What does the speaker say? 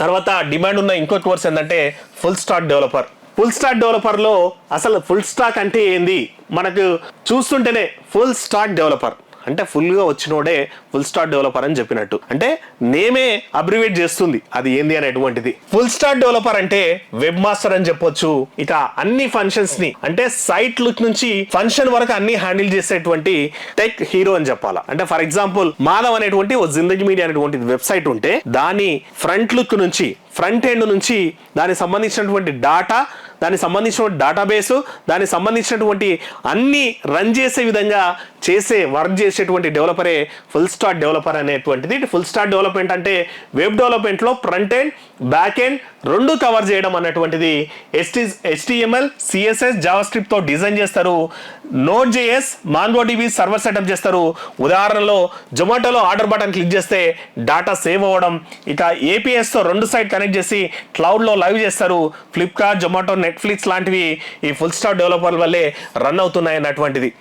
తర్వాత డిమాండ్ ఉన్న ఇంకో కోర్స్ ఏంటంటే full stack developer. Full stack డెవలపర్లో అసలు ఫుల్ స్టాక్ అంటే ఏంది, మనకు చూస్తుంటేనే ఫుల్ స్టాక్ డెవలపర్ అంటే ఫుల్గా వచ్చినోడే ఫుల్ స్టాక్ డెవలపర్ అని చెప్పినట్టు, అంటే నేమే అబ్రివేట్ చేస్తుంది అది ఏంది అనేటువంటిది. ఫుల్ స్టాక్ డెవలపర్ అంటే వెబ్ మాస్టర్ అని చెప్పొచ్చు. ఇక అన్ని ఫంక్షన్స్ ని అంటే సైట్ లుక్ నుంచి ఫంక్షన్ వరకు అన్ని హ్యాండిల్ చేసేటువంటి టెక్ హీరో అని చెప్పాలా. అంటే ఫర్ ఎగ్జాంపుల్ మాధవ్ అనేటువంటి ఓ జిందగీ మీడియా అనేటువంటి వెబ్సైట్ ఉంటే దాని ఫ్రంట్ లుక్ నుంచి ఫ్రంట్ ఎండ్ నుంచి దానికి సంబంధించినటువంటి డాటా, దానికి సంబంధించినటువంటి డేటాబేసు, దానికి సంబంధించినటువంటి అన్ని రన్ చేసే విధంగా వర్క్ చేసేటువంటి డెవలపరే ఫుల్ స్టాక్ డెవలపర్ అనేటువంటిది. ఫుల్ స్టాక్ డెవలప్మెంట్ అంటే వెబ్ డెవలప్మెంట్లో ఫ్రంట్ ఎండ్ బ్యాక్ ఎండ్ రెండు కవర్ చేయడం అన్నటువంటిది. HTML CSS JavaScript తో డిజైన్ చేస్తారు. Node.js MongoDB సర్వర్ సెటప్ చేస్తారు. ఉదాహరణలో జొమాటోలో ఆర్డర్ బటన్ క్లిక్ చేస్తే డాటా సేవ్ అవ్వడం, ఇక APIs తో రెండు సైట్ కనెక్ట్ చేసి క్లౌడ్లో లైవ్ చేస్తారు. ఫ్లిప్కార్ట్, జొమాటో, నెట్ఫ్లిక్స్ లాంటివి ఈ ఫుల్ స్టాక్ డెవలపర్ వల్లే రన్ అవుతున్నాయి అన్నటువంటిది.